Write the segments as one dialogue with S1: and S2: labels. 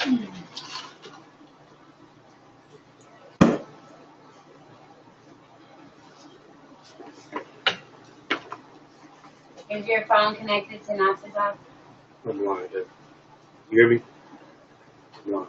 S1: Is your phone connected to SABBATH?
S2: I'm lying. You hear me? I'm lying.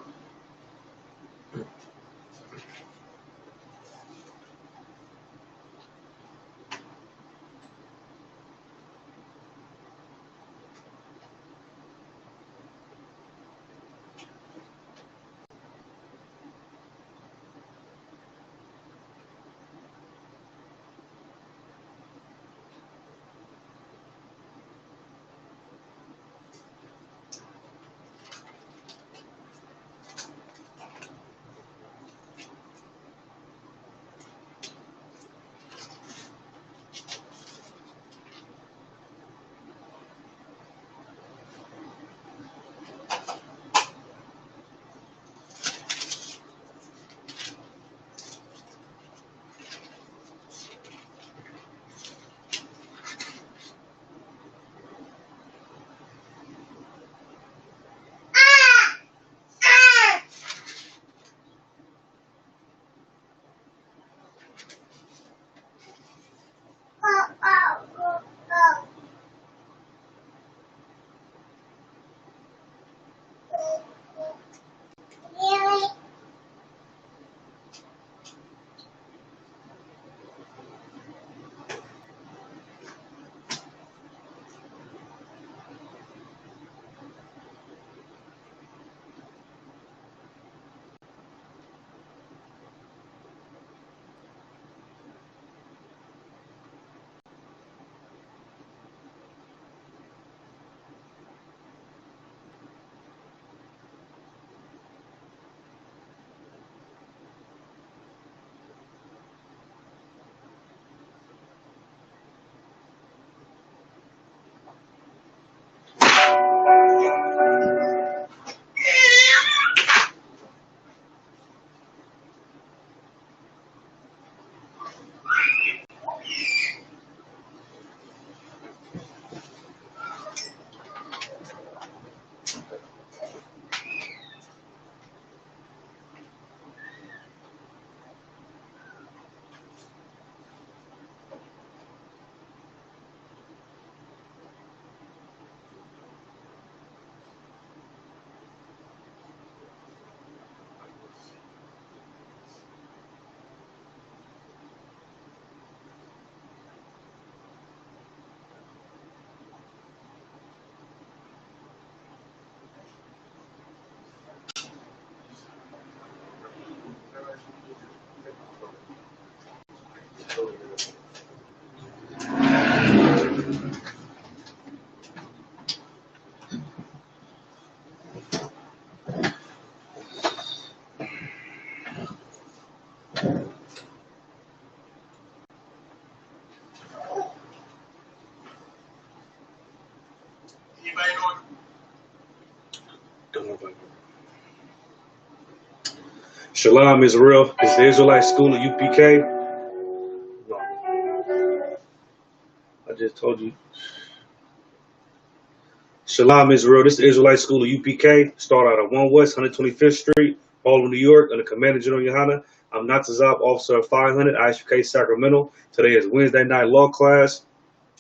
S2: Don't know about it. Shalom Israel. It's the Israelite School of UPK. No, I just told you. Shalom Israel. This is the Israelite School of UPK. Start out at 1 West 125th Street, Harlem, New York, under Commander General Yohana. I'm Natazab, Officer of 500, ISUPK Sacramento. Today is Wednesday night law class,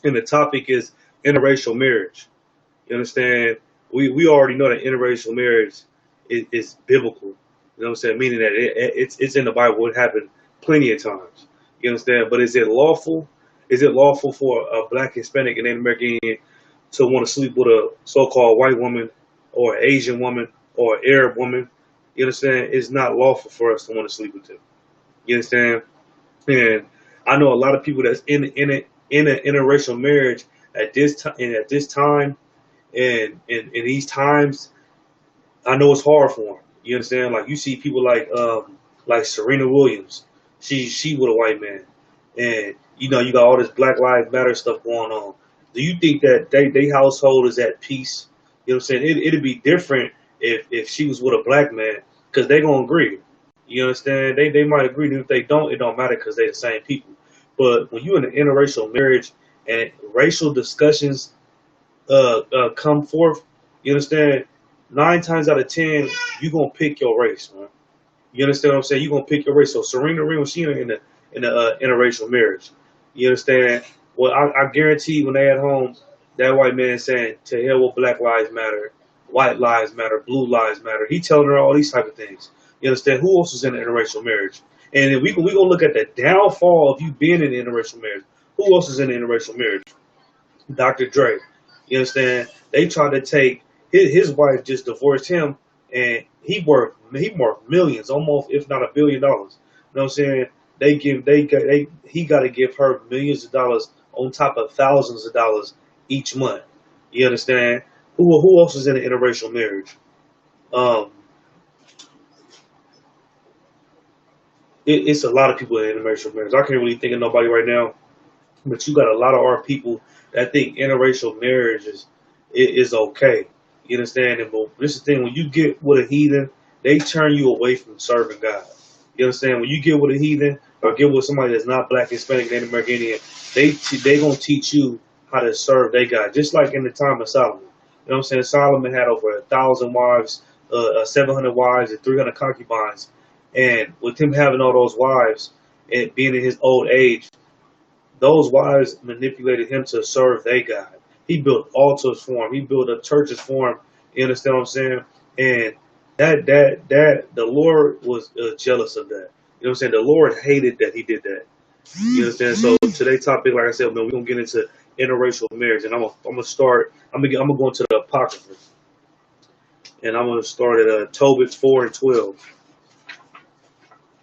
S2: and the topic is interracial marriage. You understand? We already know that interracial marriage is biblical. You know what I'm saying? Meaning that it's in the Bible. It happened plenty of times. You understand? But is it lawful? Is it lawful for a Black, Hispanic, and Native American to want to sleep with a so-called white woman or Asian woman or Arab woman? You understand? It's not lawful for us to want to sleep with them. You understand? And I know a lot of people that's in an interracial marriage at this time and in these times. I know it's hard for them. You understand? Like you see people like Serena Williams. She with a white man, and you know you got all this Black Lives Matter stuff going on. Do you think that they household is at peace? You know what I'm saying? It'd be different if she was with a black man, because they gonna agree. You understand? They might agree, and if they don't, it don't matter because they the same people. But when you in an interracial marriage and racial discussions come forth, you understand? 9 times out of 10, you gonna pick your race, man. You understand what I'm saying? You gonna pick your race. So Serena Williams, she in a interracial marriage. You understand? Well, I guarantee when they at home, that white man saying, "To hell with Black Lives Matter, White Lives Matter, Blue Lives Matter." He telling her all these type of things. You understand? Who else is in an interracial marriage? And then we gonna look at the downfall of you being in an interracial marriage. Who else is in an interracial marriage? Dr. Dre. You understand? They tried to take his wife just divorced him, and he worth millions, almost if not $1 billion. You know what I'm saying? He got to give her millions of dollars on top of thousands of dollars each month. You understand? Who else is in an interracial marriage? Um, it's a lot of people in an interracial marriage. I can't really think of nobody right now, but you got a lot of our people that think interracial marriage is okay. You understand? And but this is the thing: when you get with a heathen, they turn you away from serving God. You understand? When you get with a heathen or get with somebody that's not Black, Hispanic, Native American Indian, they gonna teach you how to serve their God. Just like in the time of Solomon. You know what I'm saying? Solomon had over 1,000 wives, 700 wives, and 300 concubines. And with him having all those wives and being in his old age, those wives manipulated him to serve their God. He built altars for him. He built up churches for him. You understand what I'm saying? And that the Lord was jealous of that. You know what I'm saying? The Lord hated that he did that. You understand? So today's topic, like I said, man, we're gonna get into interracial marriage, and I'm gonna start. I'm gonna go into the Apocrypha, and I'm gonna start at Tobit 4 and 12.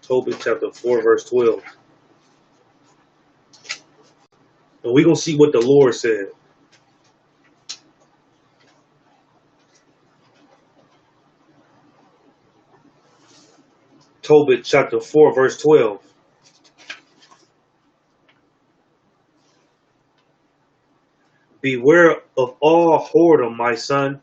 S2: Tobit chapter 4 verse 12. And we're gonna see what the Lord said. Tobit chapter 4 verse 12. Beware of all whoredom, my son,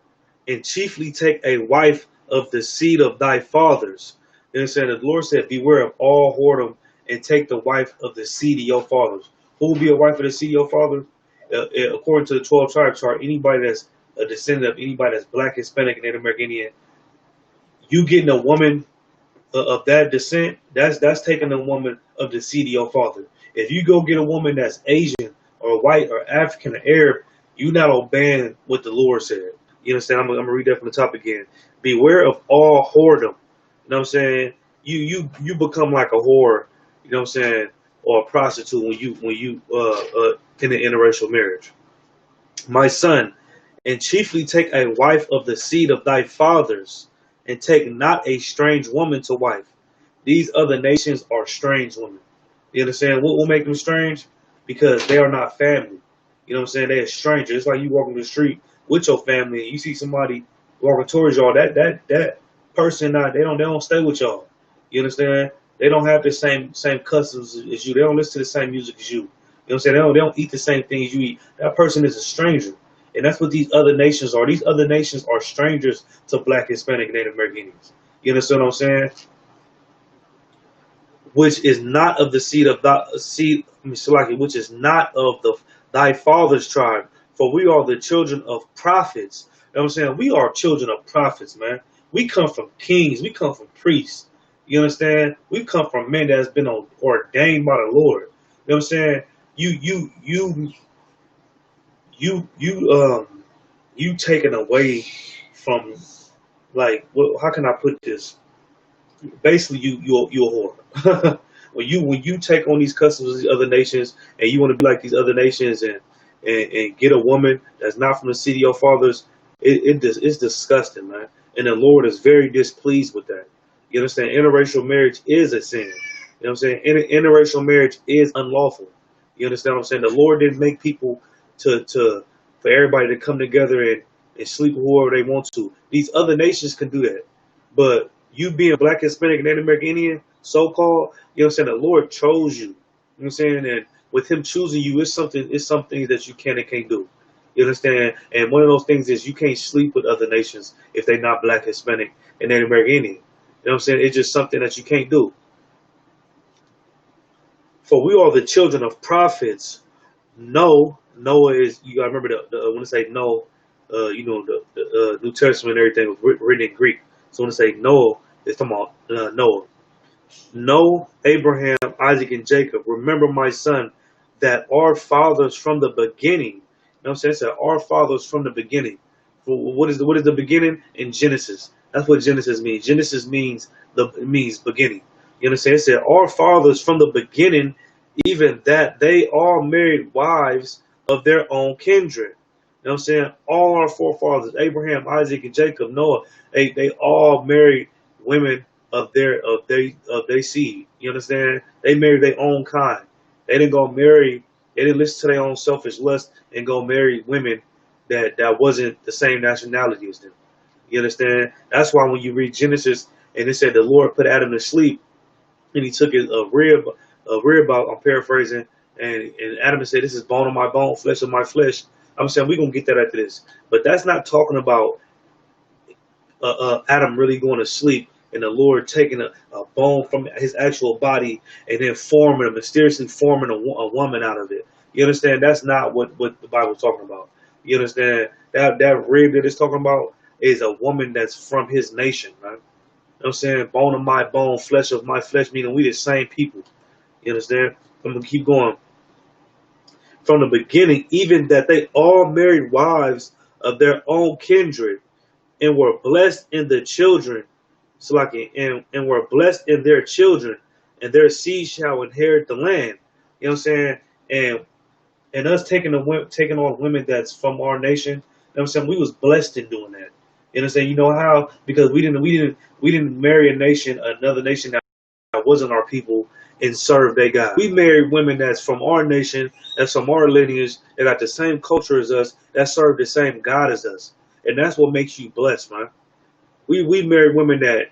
S2: and chiefly take a wife of the seed of thy fathers. Then said the Lord said, beware of all whoredom and take the wife of the seed of your fathers. Who will be a wife of the seed of your fathers? According to the 12 tribes chart, anybody that's a descendant of anybody that's Black, Hispanic, and Native American Indian, you getting a woman of that descent, that's taking a woman of the seed of your father. If you go get a woman that's Asian or white or African or Arab, you not obeying what the Lord said. You understand? I'm gonna read that from the top again. Beware of all whoredom. You know what I'm saying? You become like a whore. You know what I'm saying? Or a prostitute when you in an interracial marriage. My son, and chiefly take a wife of the seed of thy fathers, and take not a strange woman to wife. These other nations are strange women. You understand? What will make them strange? Because they are not family. You know what I'm saying? They're strangers. It's like you walking the street with your family and you see somebody walking towards y'all. That person they don't stay with y'all. You understand? They don't have the same customs as you. They don't listen to the same music as you. You know what I'm saying? They don't eat the same things you eat. That person is a stranger. And that's what these other nations are. These other nations are strangers to Black, Hispanic, and Native American Indians. You understand what I'm saying? Which is not of the seed of thy seed, which is not of thy father's tribe. For we are the children of prophets. You know what I'm saying? We are children of prophets, man. We come from kings. We come from priests. You understand? We come from men that has been ordained by the Lord. You know what I'm saying? You taken away from, like, how can I put this? Basically, you a whore. when you take on these customs of these other nations and you want to be like these other nations and get a woman that's not from the seed of your fathers, it's disgusting, man. And the Lord is very displeased with that. You understand? Interracial marriage is a sin. You know what I'm saying? Interracial marriage is unlawful. You understand what I'm saying? The Lord didn't make people for everybody to come together and sleep with whoever they want to. These other nations can do that. But you being Black, Hispanic, and Native American Indian, so-called, you know what I'm saying? The Lord chose you. You know what I'm saying? And with him choosing you, it's something that you can and can't do. You understand? And one of those things is you can't sleep with other nations if they're not Black, Hispanic, and Native American Indian. You know what I'm saying? It's just something that you can't do. For we are the children of prophets. Noah is, you gotta remember when I say no, the New Testament and everything was written in Greek. So when they say Noah, it's talking about Noah. Know Abraham, Isaac, and Jacob. Remember, my son, that our fathers from the beginning. You know what I'm saying? It said our fathers from the beginning. What is the beginning in Genesis? That's what Genesis means. Genesis means it means beginning. You understand? It said our fathers from the beginning, even that they all married wives of their own kindred. You know what I'm saying? All our forefathers, Abraham, Isaac, and Jacob, Noah, they all married women of their seed. You understand? They married their own kind. They didn't go marry. They didn't listen to their own selfish lust and go marry women that wasn't the same nationality as them. You understand? That's why when you read Genesis and it said the Lord put Adam to sleep and he took a rib out. I'm paraphrasing, and Adam said, "This is bone of my bone, flesh of my flesh." I'm saying we're gonna get that after this, but that's not talking about Adam really going to sleep and the Lord taking a bone from his actual body and then mysteriously forming a woman out of it. You understand? That's not what the Bible's talking about. You understand? That rib that it's talking about is a woman that's from his nation, right? You know what I'm saying? Bone of my bone, flesh of my flesh, meaning we the same people. You understand? I'm going to keep going. From the beginning, even that they all married wives of their own kindred and were blessed in the children, so like and were blessed in their children, and their seed shall inherit the land. You know what I'm saying? And us taking on women that's from our nation, you know what I'm saying? We was blessed in doing that. You know what I'm saying? You know how? Because we didn't marry another nation that wasn't our people and serve their God. We married women that's from our nation, that's from our lineage, that got the same culture as us, that serve the same God as us. And that's what makes you blessed, man. We marry women that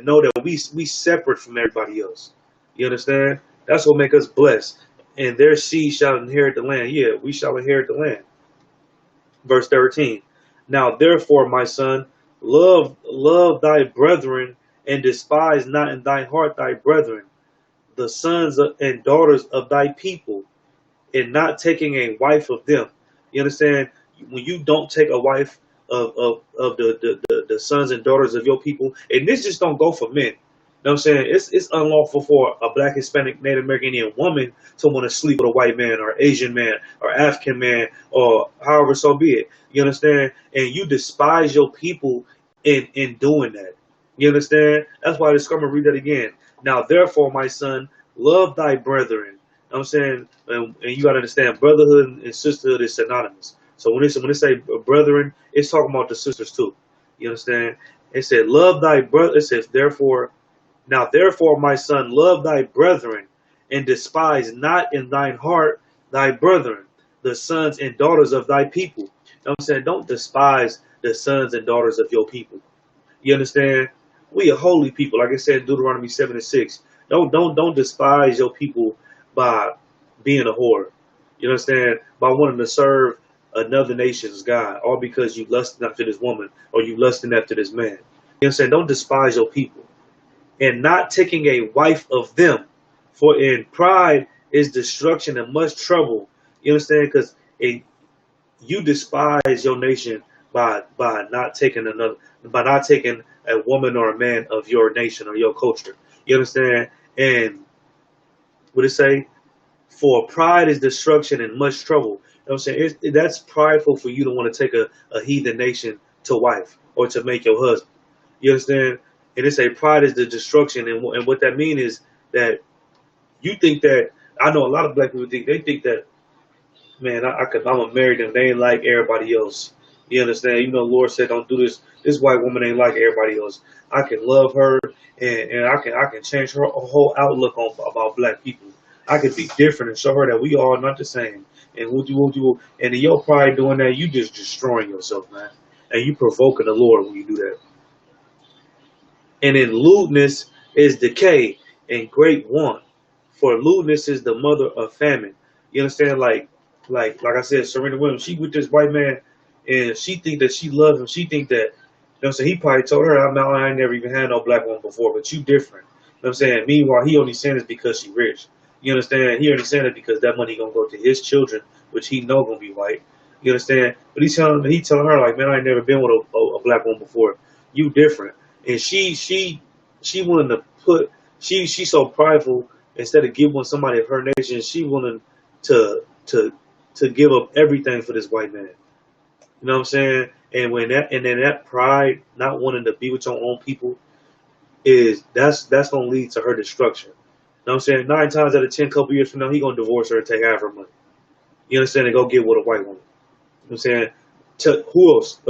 S2: know that we separate from everybody else. You understand? That's what make us blessed. And their seed shall inherit the land. Yeah, we shall inherit the land. Verse 13. Now therefore, my son, love thy brethren, and despise not in thy heart thy brethren, the sons and daughters of thy people, and not taking a wife of them. You understand? When you don't take a wife of the sons and daughters of your people, and this just don't go for men. You know what I'm saying? It's unlawful for a black, Hispanic, Native American Indian woman to want to sleep with a white man or Asian man or African man or however so be it. You understand? And you despise your people in doing that. You understand? That's why I'm gonna read that again. Now therefore, my son, love thy brethren. You know what I'm saying? And you gotta understand, brotherhood and sisterhood is synonymous. So when they say brethren, it's talking about the sisters too. You understand? It said, love thy brother. It says, therefore, my son, love thy brethren, and despise not in thine heart thy brethren, the sons and daughters of thy people. You know what I'm saying? Don't despise the sons and daughters of your people. You understand? We are holy people, like I said in Deuteronomy 7:6. Don't despise your people by being a whore. You understand? By wanting to serve another nation's God, all because you lusting after this woman or you lusting after this man. You know what I'm saying? Don't despise your people. And not taking a wife of them, for in pride is destruction and much trouble. You understand? Because you despise your nation by not taking a woman or a man of your nation or your culture. You understand? And what it say? For pride is destruction and much trouble. You know what I'm saying? That's prideful for you to want to take a heathen nation to wife or to make your husband. You understand? And it say pride is the destruction, and what that means is that you think that, I know a lot of black people think that, man, I'm gonna marry them. They ain't like everybody else. You understand? You know, Lord said, don't do this. This white woman ain't like everybody else. I can love her, and I can change her whole outlook about black people. I can be different and show her that we all not the same. And and in your pride doing that, you just destroying yourself, man. And you provoking the Lord when you do that. And in lewdness is decay and great want, for lewdness is the mother of famine. You understand? Like I said, Serena Williams, she with this white man, and she think that she loves him. She think that, you know what I'm saying, he probably told her, I ain't never even had no black woman before, but you different. You know what I'm saying? Meanwhile, he only saying this because she rich. You understand? He only saying it because that money gonna go to his children, which he know gonna be white. You understand? But he telling her like, man, I ain't never been with a black woman before. You different. And she willing to put she's so prideful. Instead of giving somebody of her nation, she willing to to to give up everything for this white man. You know what I'm saying? And then that pride, not wanting to be with your own people, that's gonna lead to her destruction. You know what I'm saying? 9 times out of 10, couple years from now, he gonna divorce her and take half her money. You understand? And go get with a white woman. You know what I'm saying? Who else?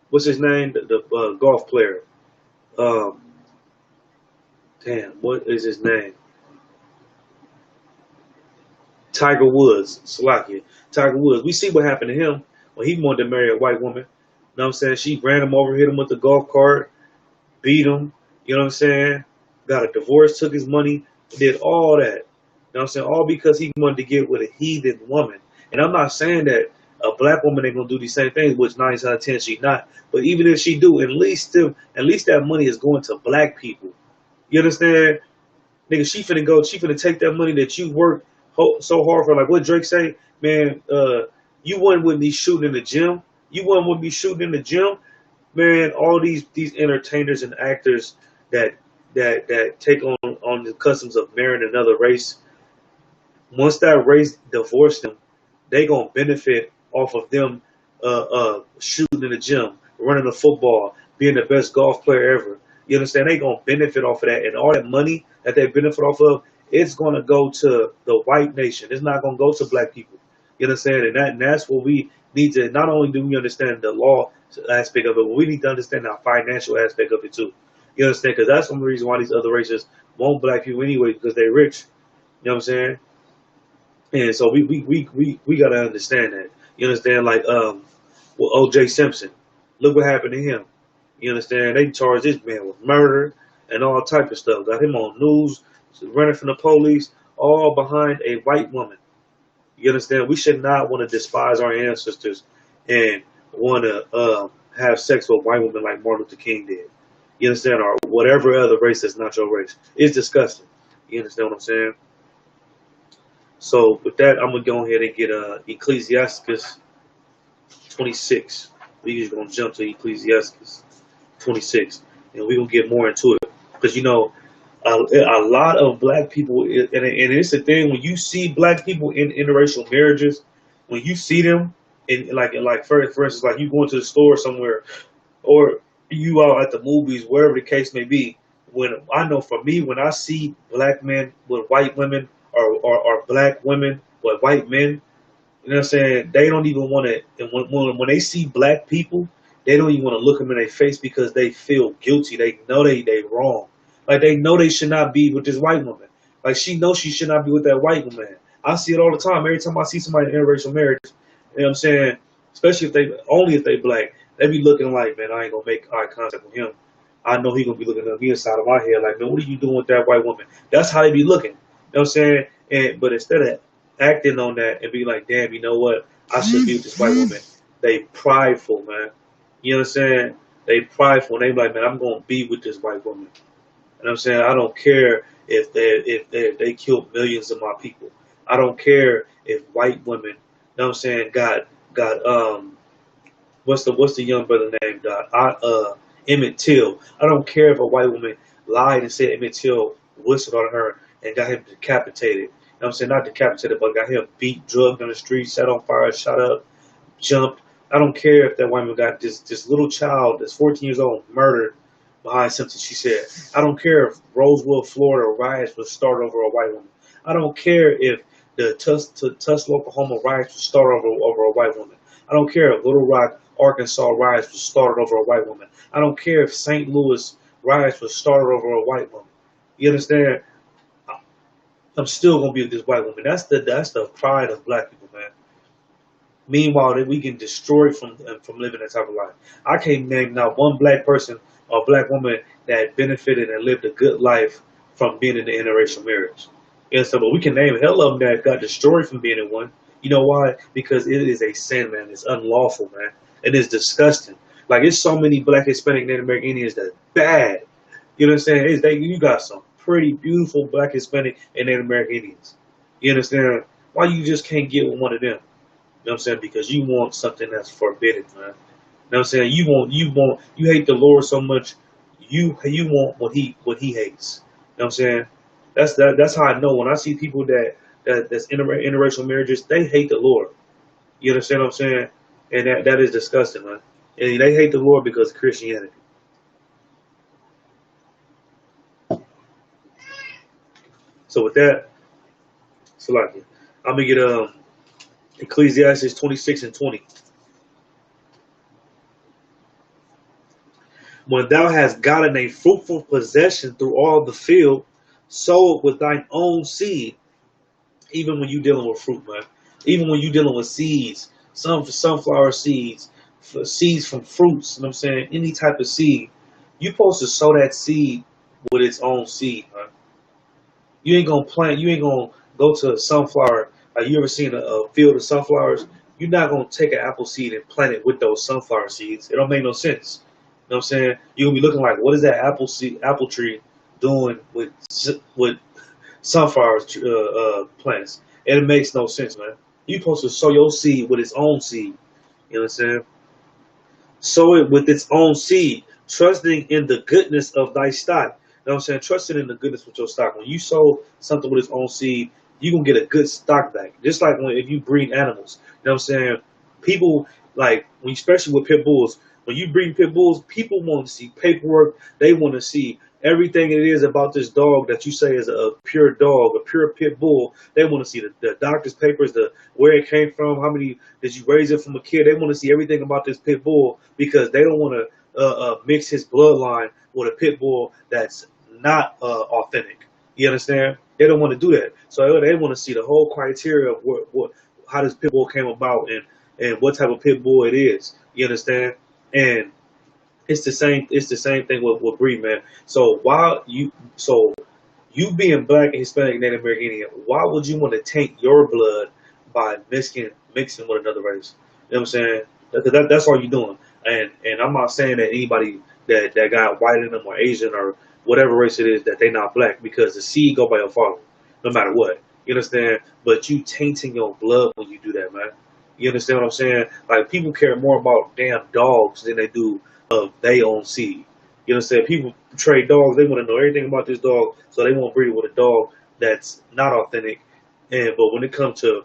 S2: What's his name? The golf player. Um, Damn, what is his name? Tiger Woods. Slovakia. Tiger Woods. We see what happened to him when he wanted to marry a white woman. You know what I'm saying? She ran him over, hit him with the golf cart, beat him. You know what I'm saying? Got a divorce, took his money, did all that. You know what I'm saying? All because he wanted to get with a heathen woman. And I'm not saying that a black woman ain't gonna do these same things, which 9 times out of 10 she not. But even if she do, at least that money is going to black people. You understand? Nigga, she finna take that money that you worked so hard for. Like what Drake say, man, you wouldn't with me shooting in the gym. You wouldn't with me shooting in the gym. Man, all these entertainers and actors that take on the customs of marrying another race, once that race divorced them, they gonna benefit off of them shooting in the gym, running a football, being the best golf player ever. You understand? They gonna benefit off of that, and all that money that they benefit off of, it's gonna go to the white nation. It's not gonna go to black people. You understand? And that's what we need to. Not only do we understand the law aspect of it, but we need to understand the financial aspect of it too. You understand? Because that's one reason why these other races want black people anyway, because they're rich. You know what I'm saying? And so we gotta understand that. You understand? Like well, O.J. Simpson. Look what happened to him. You understand? They charged this man with murder and all type of stuff. Got him on news, running from the police, all behind a white woman. You understand? We should not want to despise our ancestors and want to have sex with white women like Martin Luther King did. You understand? Or whatever other race that's not your race. It's disgusting. You understand what I'm saying? So with that, I'm gonna go ahead and get Ecclesiastes 26. We just gonna jump to Ecclesiastes 26, and we gonna get more into it because you know a lot of black people, and it's the thing when you see black people in interracial marriages, when you see them in like for instance, like you going to the store somewhere, or you out at the movies, wherever the case may be. When I know for me, when I see black men with white women, or black women with white men, you know what I'm saying? They don't even want to, and when they see black people, they don't even want to look them in their face because they feel guilty. They know they wrong. Like they know they should not be with this white woman. Like she knows she should not be with that white woman. I see it all the time. Every time I see somebody in interracial marriage, you know what I'm saying? Especially if they black, they be looking like, man, I ain't gonna make eye contact with him. I know he gonna be looking at me inside of my head like, man, what are you doing with that white woman? That's how they be looking. You know what I'm saying? But instead of acting on that and be like, damn, you know what? I should be with this white woman. They prideful, man. You know what I'm saying? They prideful. And they be like, man, I'm going to be with this white woman. You know what I'm saying? I don't care if they killed millions of my people. I don't care if white women, you know what I'm saying, got what's the young brother name? Emmett Till. I don't care if a white woman lied and said Emmett Till whistled on her and got him decapitated. You know what I'm saying? Not decapitated, but got him beat, drugged on the street, set on fire, shot up, jumped. I don't care if that woman got this little child that's 14 years old murdered behind something she said. I don't care if Roseville, Florida riots was started over a white woman. I don't care if the Tulsa, Oklahoma riots was started over a white woman. I don't care if Little Rock, Arkansas riots was started over a white woman. I don't care if St. Louis riots was started over a white woman. You understand? I'm still gonna be with this white woman. That's the pride of black people, man. Meanwhile, that we get destroyed from living that type of life. I can't name not one black person or black woman that benefited and lived a good life from being in the interracial marriage. And so, but we can name a hell of them that got destroyed from being in one. You know why? Because it is a sin, man. It's unlawful, man. It is disgusting. Like, it's so many black, Hispanic, Native American Indians that's bad. You know what I'm saying? You got some pretty beautiful black, Hispanic, and Native American Indians. You understand? Why you just can't get with one of them? know what I'm saying? Because you want something that's forbidden, man. You know what I'm saying? You hate the Lord so much, you want what he hates. You know what I'm saying? That's how I know when I see people that's interracial marriages, they hate the Lord. You understand what I'm saying? And that is disgusting, man. And they hate the Lord because of Christianity. So with that, Salakia, I'm gonna get Ecclesiastes 26:20. When thou hast gotten a fruitful possession through all the field, sow it with thine own seed. Even when you dealing with fruit, man. Even when you dealing with seeds, some for sunflower seeds, for seeds from fruits. You know what I'm saying? Any type of seed, you supposed to sow that seed with its own seed, man. You ain't gonna plant. You ain't gonna go to a sunflower. You ever seen a field of sunflowers? You're not gonna take an apple seed and plant it with those sunflower seeds. It don't make no sense. You know what I'm saying? You're gonna be looking like, what is that apple tree doing with sunflower plants? And it makes no sense, man. You supposed to sow your seed with its own seed. You know what I'm saying? Sow it with its own seed, trusting in the goodness of thy stock. You know what I'm saying? Trusting in the goodness with your stock. When you sow something with its own seed, you're going to get a good stock back. Just like if you breed animals. You know what I'm saying? People, like, especially with pit bulls, when you breed pit bulls, people want to see paperwork. They want to see everything it is about this dog that you say is a pure dog, a pure pit bull. They want to see the doctor's papers, the where it came from, how many did you raise it from a kid. They want to see everything about this pit bull because they don't want to mix his bloodline with a pit bull that's not authentic. You understand? They don't want to do that. So they want to see the whole criteria of how this pit bull came about and what type of pit bull it is. You understand? And it's the same. It's the same thing with breed, man. So you being black, Hispanic, Native American Indian, why would you want to taint your blood by mixing with another race? You know what I'm saying? That's all you're doing. And I'm not saying that anybody that got white in them or Asian or whatever race it is that they not black, because the seed go by your father, no matter what. You understand? But you tainting your blood when you do that, man. You understand what I'm saying? Like, people care more about damn dogs than they do of their own seed. You know what I'm saying? People trade dogs. They want to know everything about this dog, so they won't breed with a dog that's not authentic. But when it comes to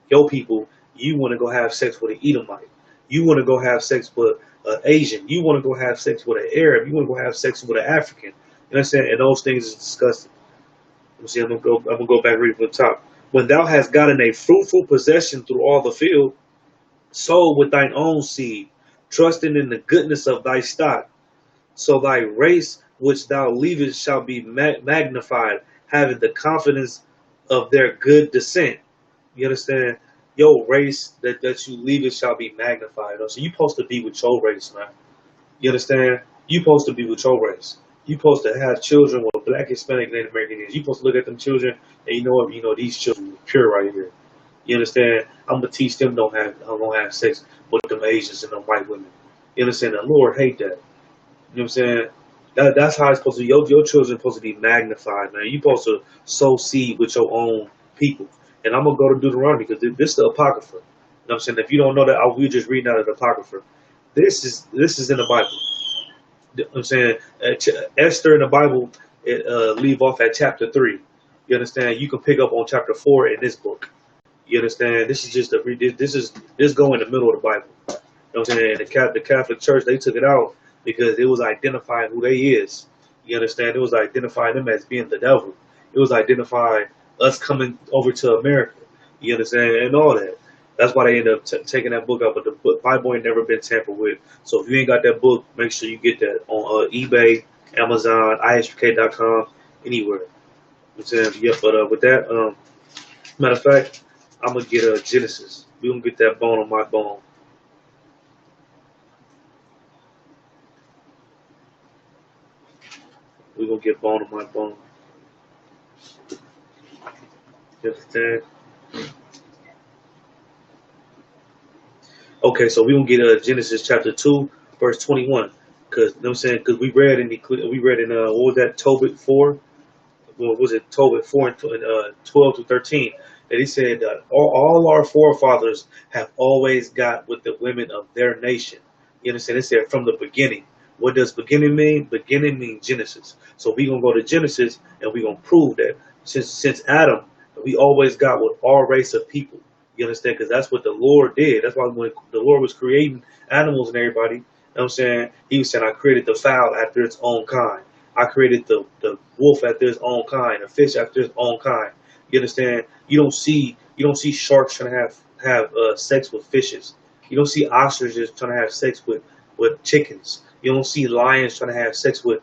S2: your people, you want to go have sex with an Edomite. You want to go have sex with an Asian. You want to go have sex with an Arab. You want to go have sex with an African. You know what I'm saying? And those things is disgusting. Let me see. I'm gonna go back read from the top. When thou hast gotten a fruitful possession through all the field, sow with thine own seed, trusting in the goodness of thy stock. So thy race which thou leavest shall be magnified, having the confidence of their good descent. You understand? Your race that you leavest shall be magnified. So you supposed to be with your race, man. You understand? You supposed to be with your race. You supposed to have children with black, Hispanic, Native American Indians. You supposed to look at them children and you know what? You know these children are pure right here. You understand? I'm gonna teach them don't have sex with them Asians and them white women. You understand? The Lord hate that. You know what I'm saying? That's how it's supposed to be. Your children are supposed to be magnified, man. You supposed to sow seed with your own people. And I'm gonna go to Deuteronomy because this is the Apocrypha. You know what I'm saying? If you don't know that, we just reading out of the Apocrypha. This is in the Bible. You know what I'm saying? Esther in the Bible, leave off at chapter 3. You understand? You can pick up on chapter 4 in this book. You understand? This is just this go in the middle of the Bible. You know what I'm saying? The Catholic Church, they took it out because it was identifying who they is. You understand? It was identifying them as being the devil. It was identifying us coming over to America. You understand? And all that. That's why they ended up taking that book out. But the Bible ain't never been tampered with. So if you ain't got that book, make sure you get that on eBay, Amazon, ISUPK.com, anywhere. You know what I'm saying? Yeah, but with that, matter of fact, I'm going to get Genesis. We're going to get that bone on my bone. We're going to get bone on my bone. You understand? Okay, so we're going to get Genesis chapter 2, verse 21. Because, you know what I'm saying? Because we read in, what was that, Tobit 4? What was it, Tobit 4 and 12 to 13. that he said that all our forefathers have always got with the women of their nation. You understand? It said from the beginning. What does beginning mean? Beginning means Genesis. So we're gonna go to Genesis and we're gonna prove that since Adam, we always got with our race of people. You understand? Because that's what the Lord did. That's why when the Lord was creating animals and everybody, you know what I'm saying? He was saying, I created the fowl after its own kind. I created the wolf after its own kind, the fish after its own kind. You understand? You don't see sharks trying to have sex with fishes. You don't see ostriches trying to have sex with chickens. You don't see lions trying to have sex with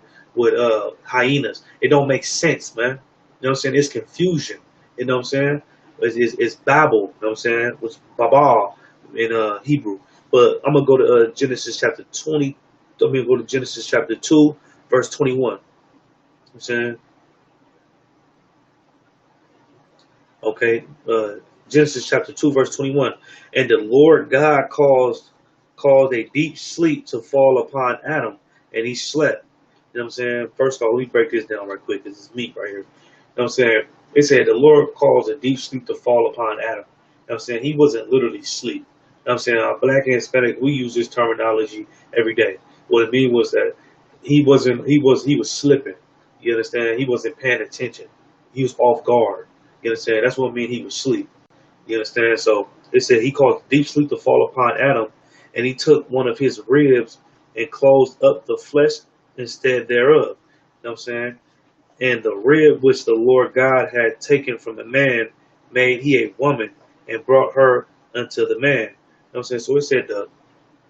S2: hyenas. It don't make sense, man. You know what I'm saying? It's confusion. You know what I'm saying? It's Babel. You know what I'm saying? It's Baba in Hebrew. But I'm gonna go to Genesis chapter 20. I'm gonna go to Genesis chapter 2, verse 21. You know what I'm saying? Okay, Genesis chapter 2, verse 21. And the Lord God caused a deep sleep to fall upon Adam, and he slept. You know what I'm saying? First of all, let me break this down right quick because it's meat right here. You know what I'm saying? It said the Lord caused a deep sleep to fall upon Adam. You know what I'm saying? He wasn't literally asleep. You know what I'm saying? Black and Hispanic, we use this terminology every day. What it means was that he was slipping. You understand? He wasn't paying attention. He was off guard. You understand? That's what it means he was asleep. You understand? So it said he caused deep sleep to fall upon Adam, and he took one of his ribs and closed up the flesh instead thereof. You know what I'm saying? And the rib which the Lord God had taken from the man made he a woman and brought her unto the man. You know what I'm saying? So it said the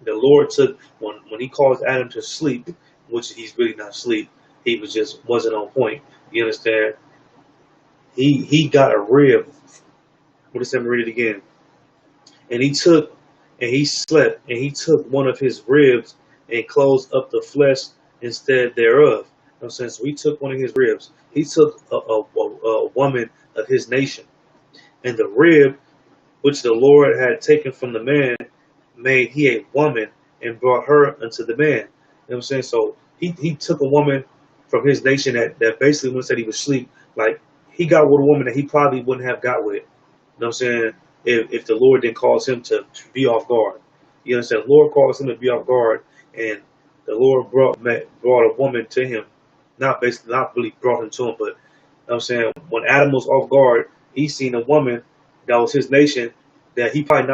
S2: Lord took when he caused Adam to sleep, which he's really not asleep, he wasn't on point. You understand? He got a rib. What is that? Read it again. And he slept, and he took one of his ribs and closed up the flesh instead thereof. You know what I'm saying? So he took one of his ribs. He took a woman of his nation. And the rib which the Lord had taken from the man made he a woman and brought her unto the man. You know what I'm saying? So he took a woman from his nation that basically when he said he was asleep, like he got with a woman that he probably wouldn't have got with. You know what I'm saying? If the Lord didn't cause him to be off guard. You understand? The Lord caused him to be off guard, and the Lord brought a woman to him. Not really brought him to him, but you know what I'm saying, when Adam was off guard, he seen a woman that was his nation that he would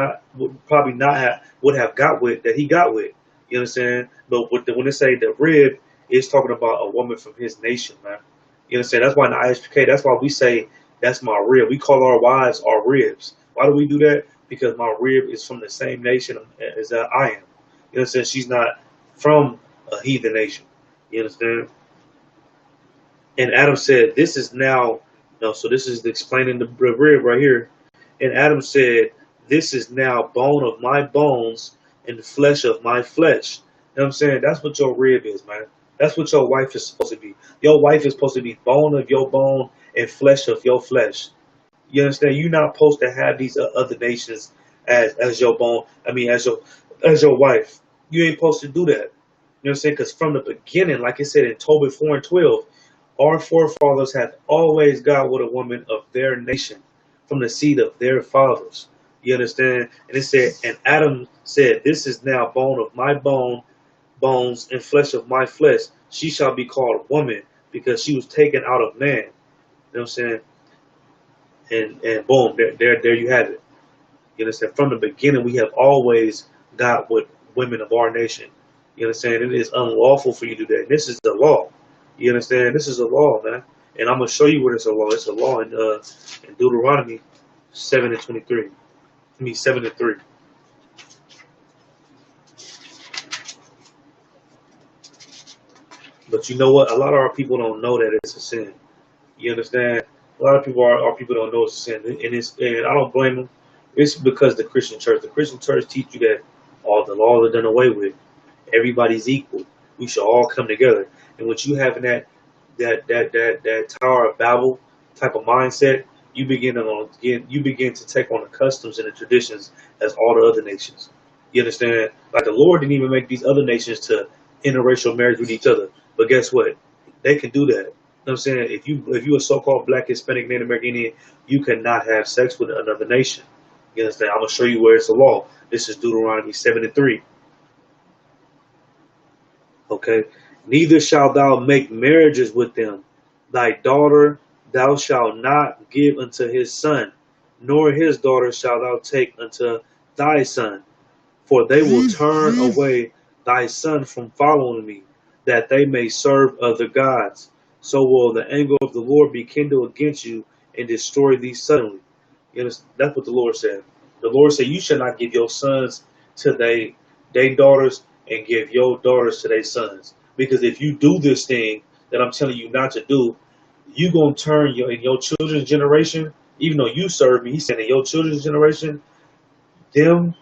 S2: have got with, that he got with. You understand? But when they say the rib, it's talking about a woman from his nation, man. You understand? That's why in the ISUPK, that's why we say that's my rib. We call our wives our ribs. Why do we do that? Because my rib is from the same nation as I am. You understand? She's not from a heathen nation. You understand? And Adam said, this is now, no, so this is explaining the rib right here. And Adam said, this is now bone of my bones and flesh of my flesh. You know what I'm saying? That's what your rib is, man. That's what your wife is supposed to be. Your wife is supposed to be bone of your bone and flesh of your flesh. You understand? You're not supposed to have these other nations as your bone. I mean, as your wife. You ain't supposed to do that. You know what I'm saying? Because from the beginning, like it said in Tobit 4 and 12, our forefathers have always got with a woman of their nation, from the seed of their fathers. You understand? And it said, and Adam said, this is now bone of my bones and flesh of my flesh. She shall be called woman because she was taken out of man. You know what I'm saying? And boom, there you have it. You understand? From the beginning, we have always got with women of our nation. You understand? It is unlawful for you to do that. And this is the law. You understand? This is a law, man. And I'm gonna show you where it's a law. It's a law in Deuteronomy 7 and 23. I mean 7 and 3. But you know what? A lot of our people don't know that it's a sin. You understand? A lot of people our people don't know it's a sin, and I don't blame them. It's because the Christian church teach you that all the laws are done away with. Everybody's equal. We should all come together. And what you having that Tower of Babel type of mindset, you begin to take on the customs and the traditions as all the other nations. You understand? Like the Lord didn't even make these other nations to interracial marriage with each other. But guess what? They can do that. know what I'm saying? If you a so-called black, Hispanic, Native American Indian, you cannot have sex with another nation. You understand? I'm gonna show you where it's a law. This is Deuteronomy 7:3. Okay. Neither shalt thou make marriages with them. Thy daughter thou shalt not give unto his son, nor his daughter shalt thou take unto thy son. For they will turn away thy son from following me, that they may serve other gods. So will the anger of the Lord be kindled against you and destroy thee suddenly. You understand? That's what the Lord said. The Lord said, you shall not give your sons to they daughters and give your daughters to their sons. Because if you do this thing that I'm telling you not to do, you going to turn in your children's generation, even though you serve me, he said in your children's generation, them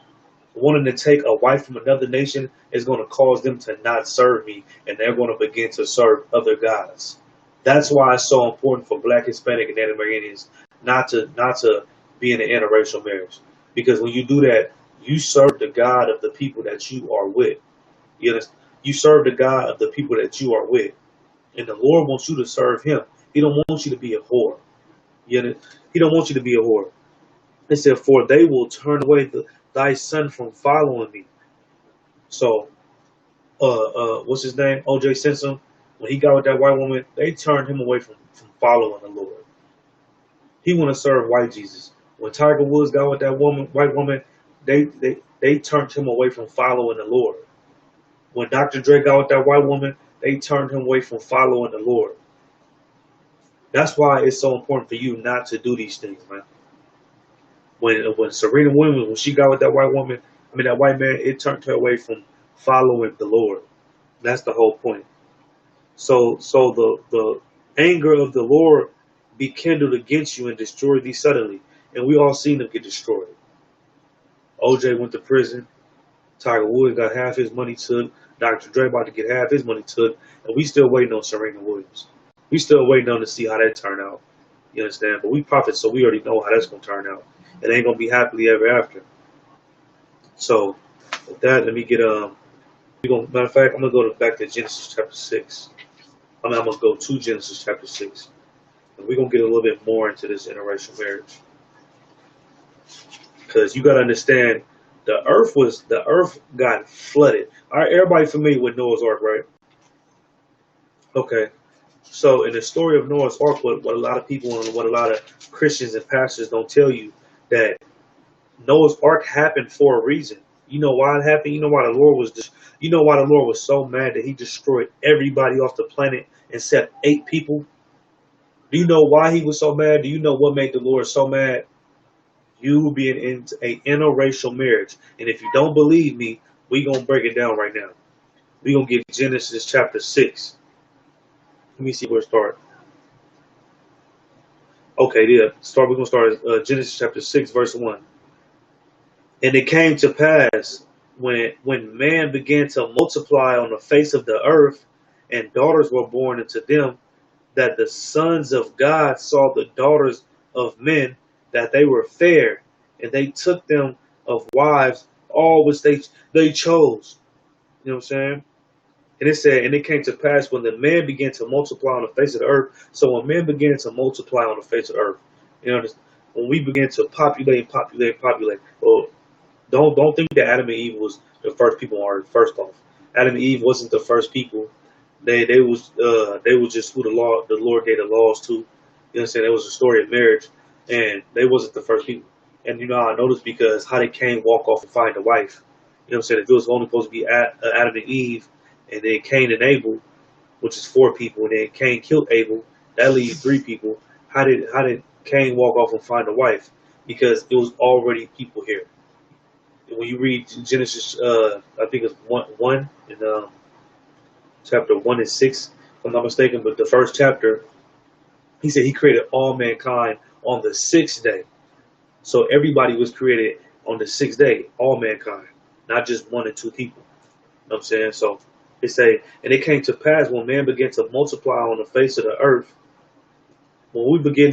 S2: wanting to take a wife from another nation is going to cause them to not serve me, and they're going to begin to serve other gods. That's why it's so important for black, Hispanic, and Native American Indians not to be in an interracial marriage. Because when you do that, you serve the God of the people that you are with. You understand? You serve the God of the people that you are with. And the Lord wants you to serve him. He don't want you to be a whore. You know? He don't want you to be a whore. It said, for they will turn away thy son from following me. So, what's his name? O.J. Simpson, when he got with that white woman, they turned him away from following the Lord. He want to serve white Jesus. When Tiger Woods got with that white woman, they turned him away from following the Lord. When Dr. Dre got with that white woman, they turned him away from following the Lord. That's why it's so important for you not to do these things, man. When Serena Williams, when she got with that that white man, it turned her away from following the Lord. That's the whole point. So the anger of the Lord be kindled against you and destroy thee suddenly. And we all seen them get destroyed. OJ went to prison. Tiger Woods got half his money took. Dr. Dre about to get half his money took. And we still waiting on Serena Williams. We still waiting on to see how that turn out. You understand? But we prophets, so we already know how that's going to turn out. It ain't going to be happily ever after. So, with that, let me get, matter of fact, I'm going to go back to Genesis chapter 6. I'm going to go to Genesis chapter 6. And we're going to get a little bit more into this interracial marriage. Because you got to understand, the earth got flooded. All right, everybody familiar with Noah's Ark, right? Okay. So in the story of Noah's Ark, what a lot of people and what a lot of Christians and pastors don't tell you, that Noah's Ark happened for a reason. You know why it happened? You know why the Lord was so mad that he destroyed everybody off the planet except 8 people? Do you know why he was so mad? Do you know what made the Lord so mad? You being in an interracial marriage. And if you don't believe me, we're going to break it down right now. We're going to get Genesis chapter 6. Let me see where it starts. Okay, yeah. We're going to start Genesis chapter 6, verse 1. And it came to pass when man began to multiply on the face of the earth, and daughters were born unto them, that the sons of God saw the daughters of men, that they were fair, and they took them of wives, all which they chose. You know what I'm saying? And it said, and it came to pass when the man began to multiply on the face of the earth. So when men began to multiply on the face of the earth, you know, when we began to populate, well, don't think that Adam and Eve was the first people on earth. First off, Adam and Eve wasn't the first people. They was just who the Lord gave the laws to. You know what I'm saying? It was a story of marriage, and they wasn't the first people. And you know how I noticed, because how they Cain walk off and find a wife. You know what I'm saying? If it was only supposed to be Adam and Eve, and then Cain and Abel, which is 4 people, and then Cain killed Abel, that leaves 3 people. How did Cain walk off and find a wife? Because it was already people here. When you read Genesis, I think it's 1 in chapter 1 and 6, if I'm not mistaken, but the first chapter, he said he created all mankind on the 6th day. So everybody was created on the 6th day, all mankind, not just 1 or 2 people. You know what I'm saying? So they say, and it came to pass when man began to multiply on the face of the earth, when we begin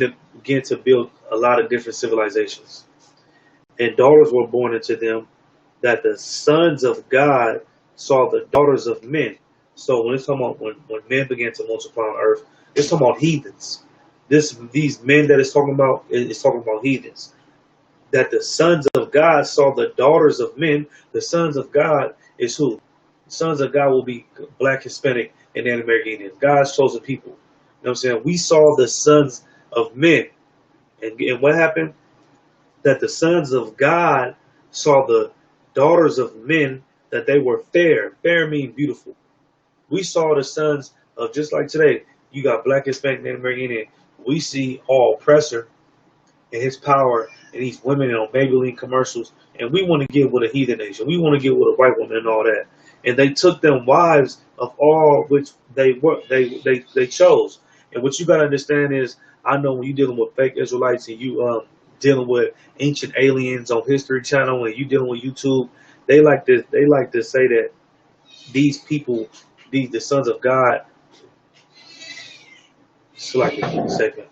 S2: to build a lot of different civilizations, and daughters were born unto them, that the sons of God saw the daughters of men. So when it's talking about when men began to multiply on earth, It's talking about heathens. These men that it's talking about is talking about heathens. That the sons of God saw the daughters of men. The sons of God is who? The sons of God will be black, Hispanic, and Native American Indians. God's chosen people. You know what I'm saying? We saw the sons of men. And what happened? That the sons of God saw the daughters of men, that they were fair. Fair means beautiful. We saw the sons of, just like today, you got black, Hispanic, Native American Indian. We see all oppressor and his power and these women on Maybelline commercials, and we want to get with a heathen nation. We want to get with a white woman and all that. And they took them wives of all which they chose. And what you gotta understand is, I know when you dealing with fake Israelites and you dealing with ancient aliens on History Channel and you dealing with YouTube, they like to say that these people, the sons of God. Select it. One second.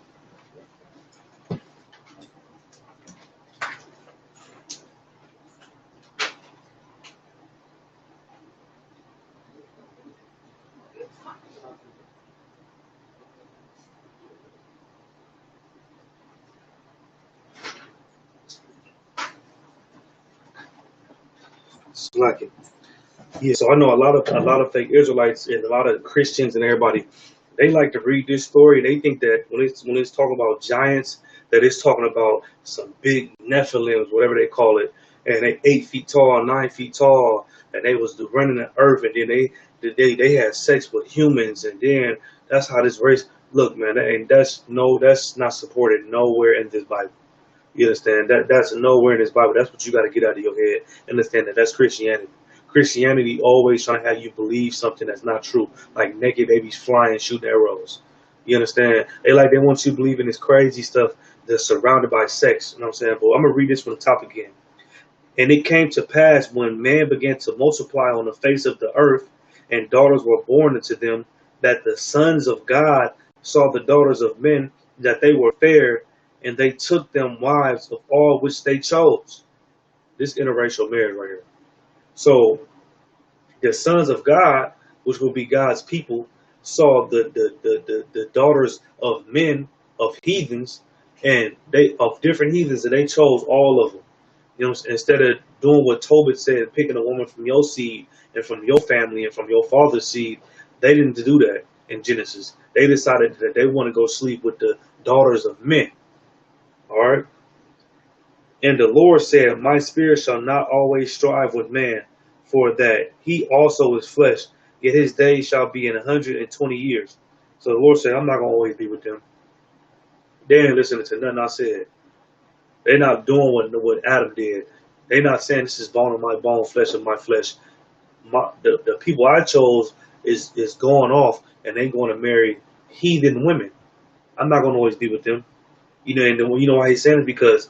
S2: Select it. Yeah, so I know a lot of fake Israelites and a lot of Christians and everybody, they like to read this story. They think that when it's talking about giants, that it's talking about some big Nephilims, whatever they call it, and they 8 feet tall, 9 feet tall, and they was running the earth, and then they had sex with humans, and then that's how this race. Look, man, that's not supported nowhere in this Bible. You understand that's nowhere in this Bible. That's what you got to get out of your head. Understand that that's Christianity. Christianity always trying to have you believe something that's not true, like naked babies flying, shooting arrows. You understand? They want you to believe in this crazy stuff that's surrounded by sex. You know what I'm saying? But I'm gonna read this from the top again. And it came to pass when man began to multiply on the face of the earth, and daughters were born unto them, that the sons of God saw the daughters of men, that they were fair, and they took them wives of all which they chose. This interracial marriage right here. So the sons of God, which will be God's people, saw the daughters of men, of heathens, and they of different heathens, and they chose all of them. You know, instead of doing what Tobit said, picking a woman from your seed and from your family and from your father's seed, they didn't do that in Genesis. They decided that they want to go sleep with the daughters of men. All right. And the Lord said, my spirit shall not always strive with man, for that he also is flesh, yet his days shall be in 120 years. So the Lord said, I'm not going to always be with them. They ain't listening to nothing I said. They're not doing what Adam did. They're not saying this is bone of my bone, flesh of my flesh. The people I chose is going off, and they going to marry heathen women. I'm not going to always be with them. You know, and you know why he's saying it? Because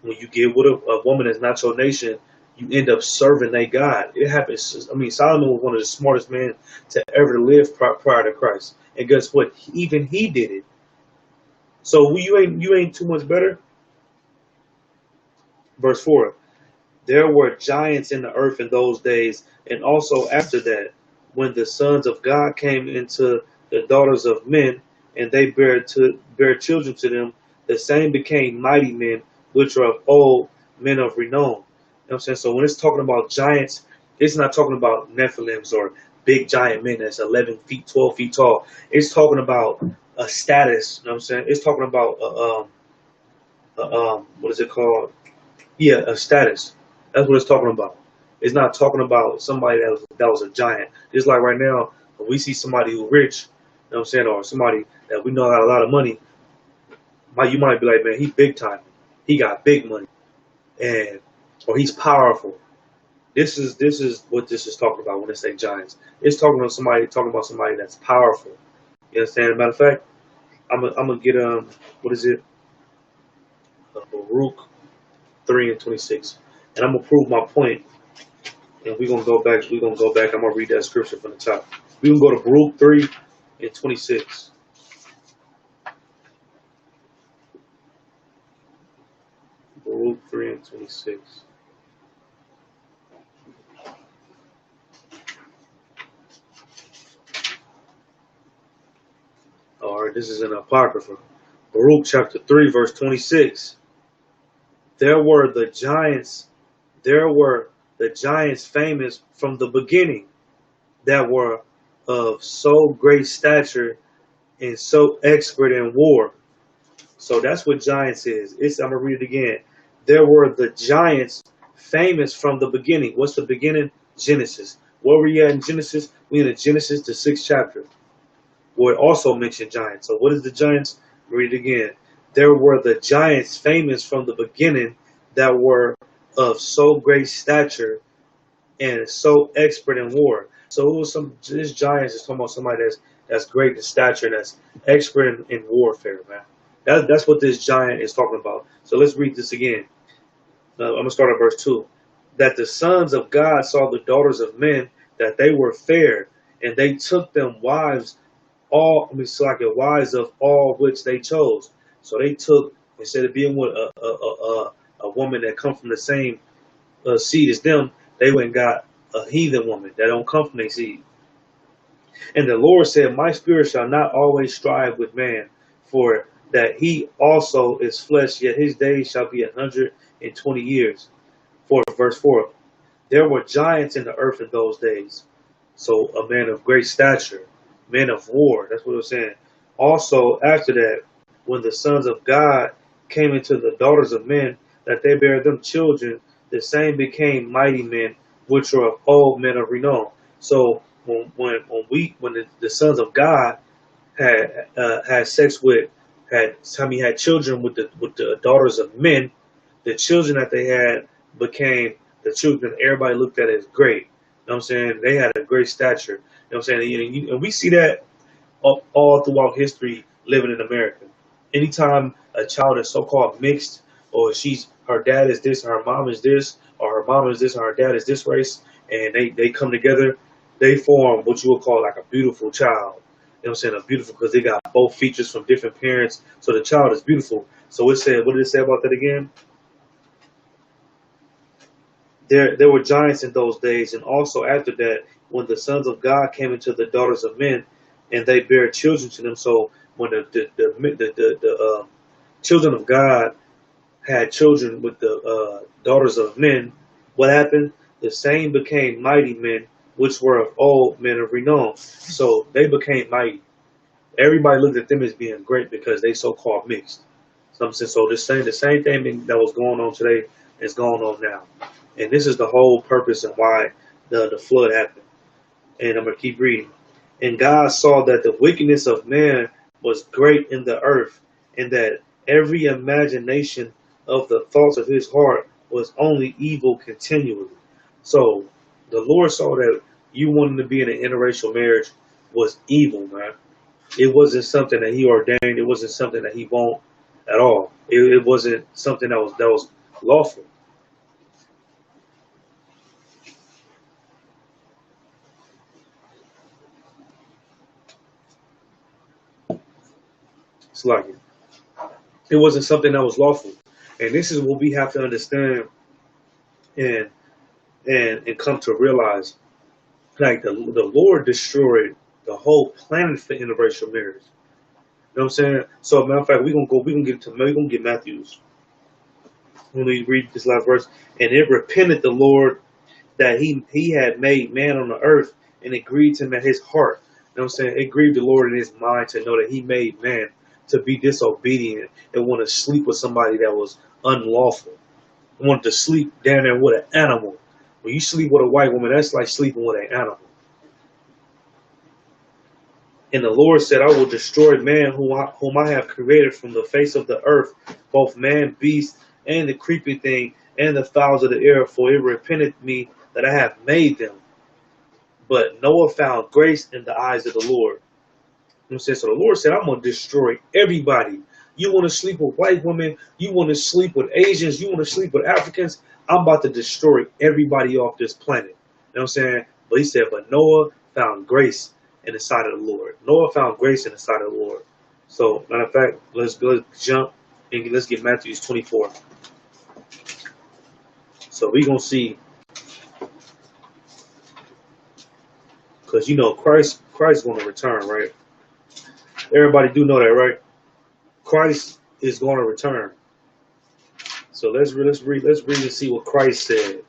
S2: when you get with a woman that's not your nation, you end up serving their God. It happens. I mean, Solomon was one of the smartest men to ever live prior to Christ. And guess what? Even he did it. So you ain't too much better. Verse 4. There were giants in the earth in those days, and also after that, when the sons of God came into the daughters of men, and they bear children to them, the same became mighty men, which are of old, men of renown. You know what I'm saying? So when it's talking about giants, it's not talking about Nephilims or big giant men that's 11 feet, 12 feet tall. It's talking about a status. You know what I'm saying? It's talking about what is it called? Yeah, a status. That's what it's talking about. It's not talking about somebody that was a giant. Just like right now, when we see somebody who's rich, you know what I'm saying, or somebody that we know got a lot of money, you might be like, man, he big time. He got big money, and or he's powerful. This is what this is talking about when they say giants. It's talking about somebody that's powerful. You understand? Matter of fact, I'm gonna get what is it? Baruch 3:26, and I'm gonna prove my point. And we're gonna go back. We're gonna go back. I'm gonna read that scripture from the top. We're gonna go to Baruch 3:26. Baruch 3:26. This is an Apocrypha. Baruch chapter 3, verse 26. There were the giants famous from the beginning that were of so great stature and so expert in war. So that's what giants is. I'm going to read it again. There were the giants famous from the beginning. What's the beginning? Genesis. Where were you at in Genesis? We in Genesis, the 6th chapter, where it also mentioned giants. So what is the giants? Read it again. There were the giants famous from the beginning that were of so great stature and so expert in war. So it was this giants is talking about somebody that's great in stature, that's expert in warfare, man. That's what this giant is talking about. So let's read this again. I'm going to start at verse 2. That the sons of God saw the daughters of men, that they were fair, and they took them wives, wives of all which they chose. So they took, instead of being with a woman that come from the same seed as them, they went and got a heathen woman that don't come from their seed. And the Lord said, my spirit shall not always strive with man, for that he also is flesh, yet his days shall be 120 years. For verse 4, there were giants in the earth in those days. So a man of great stature, men of war. That's what it was saying. Also, after that, when the sons of God came into the daughters of men, that they bare them children, the same became mighty men, which were of old men of renown. So when the sons of God had sex with had children with the daughters of men, the children that they had became the children everybody looked at as great. You know what I'm saying? They had a great stature. You know what I'm saying? And we see that all throughout history living in America. Anytime a child is so-called mixed, or her dad is this, her mom is this, or her mom is this, or her dad is this race, and they come together, they form what you would call like a beautiful child. You know what I'm saying? A beautiful, because they got both features from different parents, so the child is beautiful. So it said, what did it say about that again? There were giants in those days, and also after that, when the sons of God came into the daughters of men, and they bare children to them. So when the children of God had children with the daughters of men, what happened? The same became mighty men, which were of old men of renown. So they became mighty. Everybody looked at them as being great because they so-called mixed. So the same thing that was going on today is going on now. And this is the whole purpose and why the flood happened. And I'm going to keep reading. And God saw that the wickedness of man was great in the earth, and that every imagination of the thoughts of his heart was only evil continually. So the Lord saw that you wanting to be in an interracial marriage was evil, man. It wasn't something that he ordained. It wasn't something that he won't at all. It wasn't something that was lawful. It's like it wasn't something that was lawful. And this is what we have to understand and come to realize. Like the Lord destroyed the whole planet for interracial marriage. You know what I'm saying? So matter of fact, we're gonna get Matthew's. When we read this last verse, and it repented the Lord that he had made man on the earth, and it grieved him at his heart. You know what I'm saying? It grieved the Lord in his mind to know that he made man to be disobedient and want to sleep with somebody that was unlawful. Want to sleep down there with an animal. When you sleep with a white woman, that's like sleeping with an animal. And the Lord said, I will destroy man whom I have created from the face of the earth, both man, beast, and the creeping thing, and the fowls of the air, for it repented me that I have made them. But Noah found grace in the eyes of the Lord. You know what I'm saying? So the Lord said, I'm going to destroy everybody. You want to sleep with white women, you want to sleep with Asians, you want to sleep with Africans, I'm about to destroy everybody off this planet. You know what I'm saying? But he said, but Noah found grace in the sight of the Lord. Noah found grace in the sight of the Lord. So, matter of fact, let's jump and let's get Matthew 24. So we're going to see, because you know Christ going to return, right? Everybody do know that, right? Christ is going to return. So let's read and see what Christ said.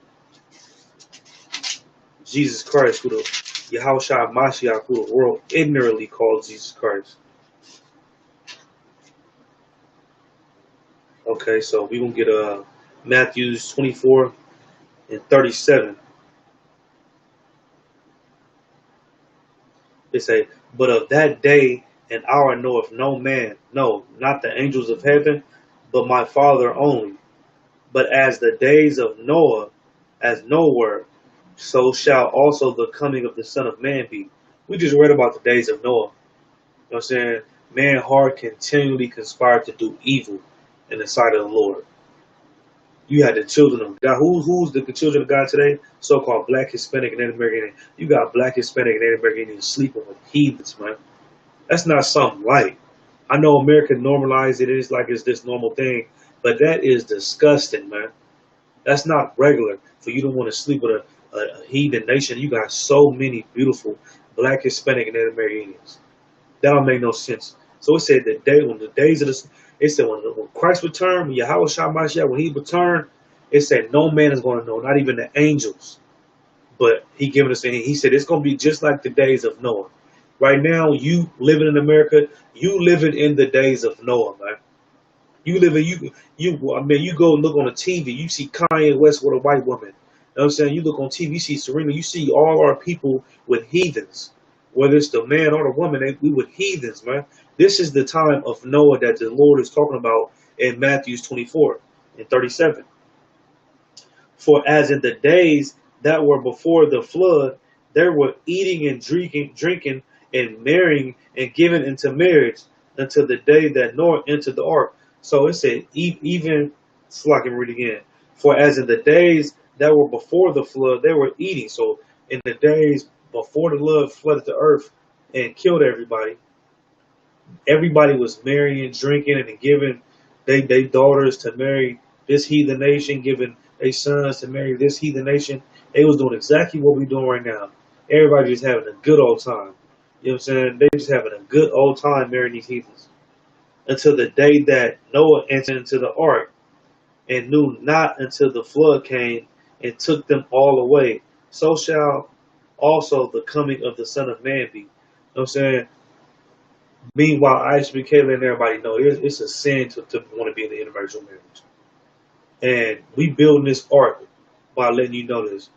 S2: Jesus Christ, who the Yahushua Mashiach, who the world ignorantly called Jesus Christ. Okay, so we're gonna get Matthew 24 and 37. They say, but of that day and hour knoweth no man, no, not the angels of heaven, but my Father only. But as the days of Noah, as nowhere, so shall also the coming of the Son of Man be. We just read about the days of Noah. You know what I'm saying? Man heart continually conspired to do evil in the sight of the Lord. You had the children of God. Who's the children of God today? So-called Black, Hispanic, and Native American Indian. You got Black, Hispanic, and Native American Indians sleeping with heathens, man. That's not something light. I know America normalized it. It's like it's this normal thing, but that is disgusting, man. That's not regular for you to want to sleep with a heathen nation. You got so many beautiful Black, Hispanic, and Native American Indians. That don't make no sense. So it said when the days of this, it said when Christ returned, when Yahweh Shah when he returned, it said no man is going to know, not even the angels. But he given us, he said it's going to be just like the days of Noah. Right now, you living in America, you living in the days of Noah, man. You live in you go look on the TV, you see Kanye West with a white woman. You know what I'm saying? You look on TV, you see Serena, you see all our people with heathens. Whether it's the man or the woman, we with heathens, man. This is the time of Noah that the Lord is talking about in Matthew 24 and 37. For as in the days that were before the flood, there were eating and drinking and marrying and giving into marriage until the day that Noah entered the ark. So it said, even, so I can read again. For as in the days that were before the flood, they were eating. So in the days before the flood flooded the earth and killed everybody, everybody was marrying, drinking, and giving they daughters to marry this heathen nation, giving their sons to marry this heathen nation. They was doing exactly what we're doing right now. Everybody just having a good old time. You know what I'm saying? They just having a good old time marrying these heathens. Until the day that Noah entered into the ark, and knew not until the flood came and took them all away. So shall also the coming of the Son of Man be. You know what I'm saying? Meanwhile, ISUPK letting everybody know it's a sin to want to be in the interracial marriage. And we building this ark by letting you know this.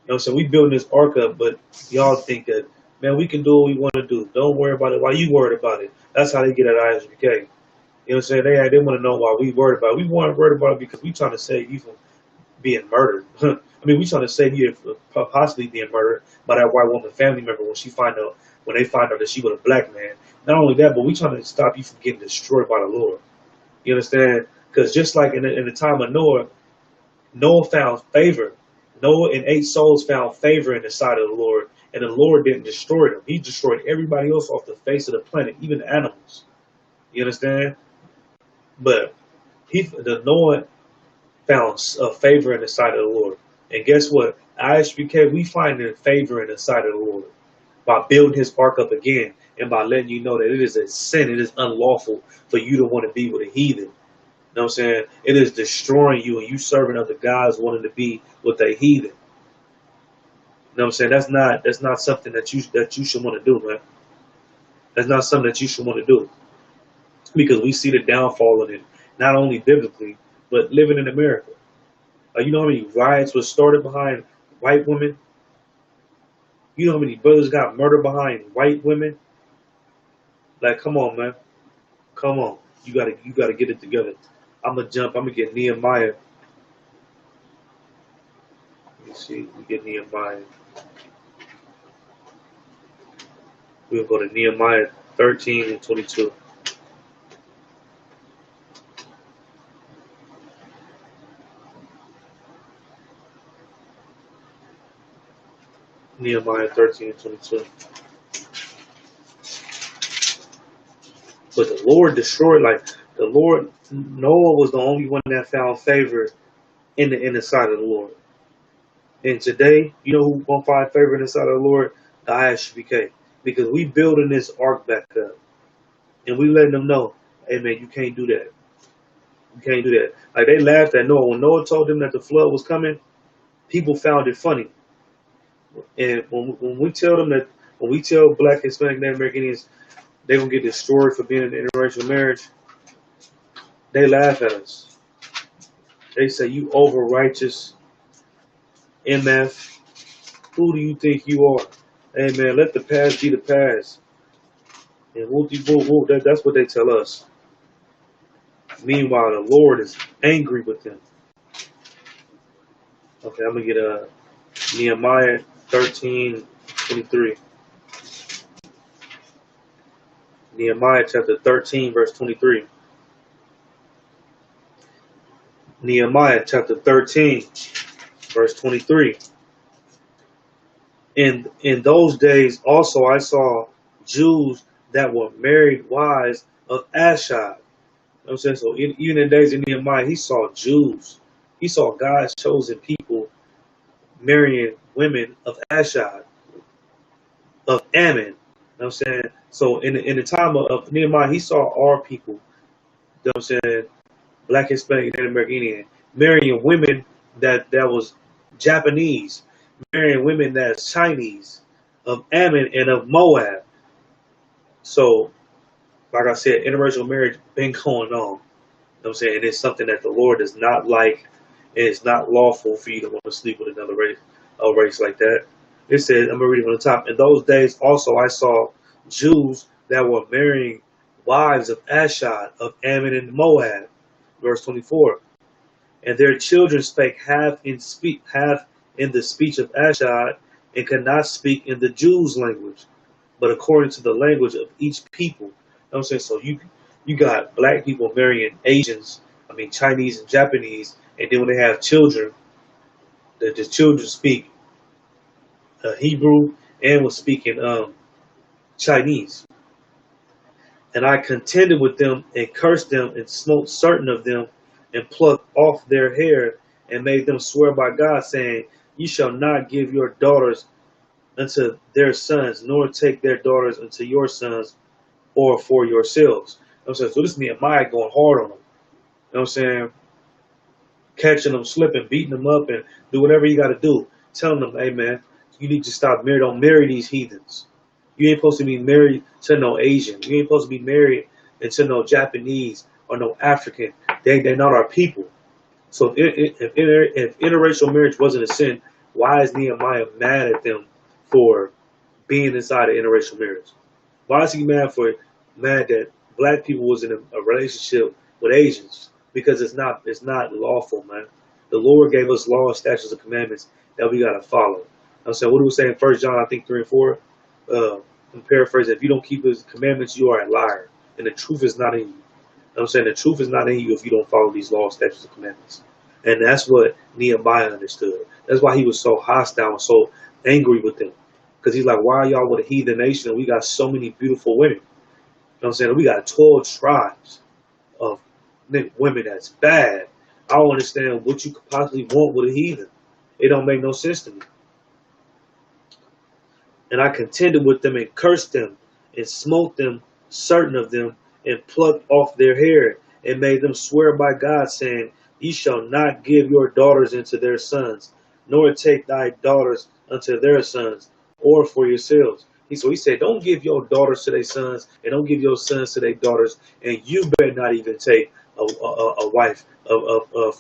S2: You know what I'm saying? We building this ark up, but y'all think that, man, we can do what we want to do. Don't worry about it. Why you worried about it? That's how they get at ISUPK. You know what I'm saying? They want to know why we worried about it. We weren't worried about it because we trying to save you from being murdered. I mean, we trying to save you from possibly being murdered by that white woman family member when they find out that she was a black man. Not only that, but we trying to stop you from getting destroyed by the Lord. You understand? Because just like in the time of Noah, Noah found favor. Noah and 8 souls found favor in the sight of the Lord, and the Lord didn't destroy them. He destroyed everybody else off the face of the planet, even the animals. You understand? But Noah found favor in the sight of the Lord. And guess what? ISUPK, we find favor in the sight of the Lord by building his ark up again and by letting you know that it is a sin, it is unlawful for you to want to be with a heathen. You know what I'm saying? It is destroying you and you serving other gods wanting to be with a heathen. You know what I'm saying? That's not something that you should want to do, man. That's not something that you should want to do. Because we see the downfall of it, not only biblically, but living in America. You know how many riots were started behind white women? You know how many brothers got murdered behind white women? Like, come on, man. Come on. You gotta get it together. I'm gonna get Nehemiah. Let me see. We get Nehemiah. We'll go to Nehemiah 13 and 22. Nehemiah 13 and 22. But the Lord destroyed, Noah was the only one that found favor in the sight of the Lord. And today, you know who's gonna find favor in the sight of the Lord? The ISUPK. Because we building this ark back up. And we letting them know, hey man, you can't do that. You can't do that. Like they laughed at Noah. When Noah told them that the flood was coming, people found it funny. And when we tell them that, when we tell Black, Hispanic, Native American Indians they're gonna get destroyed for being in an interracial marriage, they laugh at us. They say, you over righteous MF. Who do you think you are? Hey man, let the past be the past. And that's what they tell us. Meanwhile, the Lord is angry with them. Okay, I'm gonna get Nehemiah 13:23. Nehemiah chapter 13, verse 23. Nehemiah chapter 13, verse 23. In those days also I saw Jews that were married wives of Ashad. You know what I'm saying? So even in the days of Nehemiah, he saw Jews. He saw God's chosen people marrying women of Ashad, of Ammon. You know what I'm saying? So in the time of Nehemiah, he saw our people, you know what I'm saying, Black, Hispanic, Native American Indian, marrying women that was Japanese, marrying women that's Chinese, of Ammon and of Moab. So, like I said, interracial marriage been going on. You know what I'm saying? And it's something that the Lord does not like, and it's not lawful for you to want to sleep with another race like that. It says, I'm going to read it from the top. In those days also I saw Jews that were marrying wives of Ashad, of Ammon and Moab. Verse 24. And their children spake half in the speech of Ashad, and could not speak in the Jews' language, but according to the language of each people. You know what I'm saying? So you got black people marrying Asians, Chinese and Japanese, and then when they have children, the children speak Hebrew and was speaking Chinese. And I contended with them and cursed them and smote certain of them and plucked off their hair and made them swear by God, saying, ye shall not give your daughters unto their sons, nor take their daughters unto your sons or for yourselves. You know what I'm saying? So this is Nehemiah going hard on them. You know what I'm saying? Catching them slipping, beating them up, and do whatever you got to do. Telling them, hey man, you need to stop marrying. Don't marry these heathens. You ain't supposed to be married to no Asian. You ain't supposed to be married to no Japanese or no African. They're not our people. So if interracial marriage wasn't a sin, why is Nehemiah mad at them for being inside an interracial marriage? Why is he mad that black people was in a relationship with Asians? Because it's not lawful, man. The Lord gave us laws, statutes, and commandments that we gotta follow. I'm saying, what do we say in 1 John, I think 3 and 4? I'm paraphrasing. If you don't keep His commandments, you are a liar, and the truth is not in you. You know what I'm saying? The truth is not in you if you don't follow these laws, statutes, and commandments. And that's what Nehemiah understood. That's why he was so hostile and so angry with them. Because he's like, why are y'all with a heathen nation and we got so many beautiful women? You know what I'm saying? We got 12 tribes of women that's bad. I don't understand what you could possibly want with a heathen. It don't make no sense to me. And I contended with them and cursed them and smote them, certain of them, and plucked off their hair and made them swear by God, saying, ye shall not give your daughters unto their sons, nor take thy daughters unto their sons, or for yourselves. So he said, don't give your daughters to their sons, and don't give your sons to their daughters, and you better not even take a wife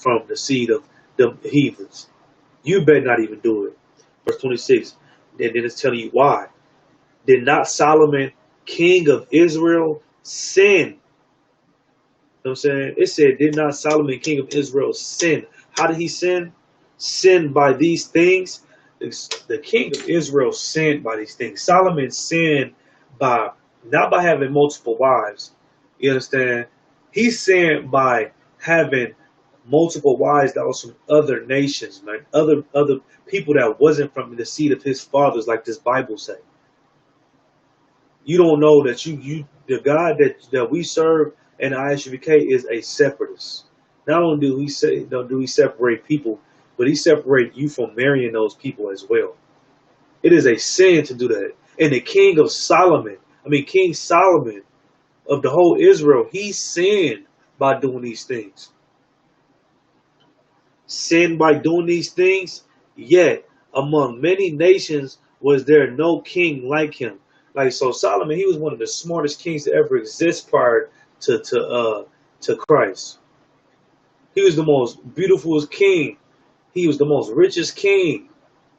S2: from the seed of the heathens. You better not even do it. Verse 26. And then it's telling you why. Did not Solomon, king of Israel, sin? You know what I'm saying? It said, did not Solomon, king of Israel, sin? How did he sin? Sin by these things. The king of Israel sinned by these things. Solomon sinned not by having multiple wives. You understand? He sinned by having multiple wives that was from other nations, man. Other people that wasn't from the seed of his fathers, like this Bible say. You don't know that the God that we serve in ISUPK is a separatist. Not only do he separate people, but he separate you from marrying those people as well. It is a sin to do that. And the King Solomon, of the whole Israel, he sinned by doing these things. Sinned by doing these things, yet among many nations was there no king like him. Like, so Solomon, he was one of the smartest kings to ever exist prior to Christ. He was the most beautiful king. He was the most richest king.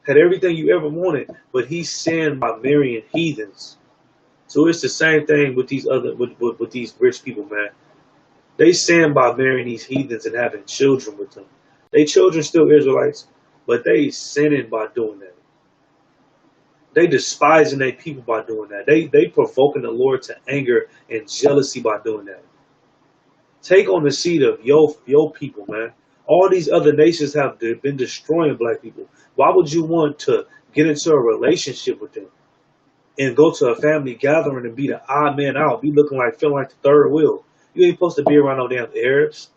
S2: Had everything you ever wanted, but he sinned by marrying heathens. So it's the same thing with these with these rich people, man. They sin by marrying these heathens and having children with them. They children still Israelites, but they sinning by doing that. They despising their people by doing that. They provoking the Lord to anger and jealousy by doing that. Take on the seed of your people, man. All these other nations have been destroying black people. Why would you want to get into a relationship with them and go to a family gathering and be the odd man out, be looking like, feeling like the third wheel? You ain't supposed to be around no damn Arabs.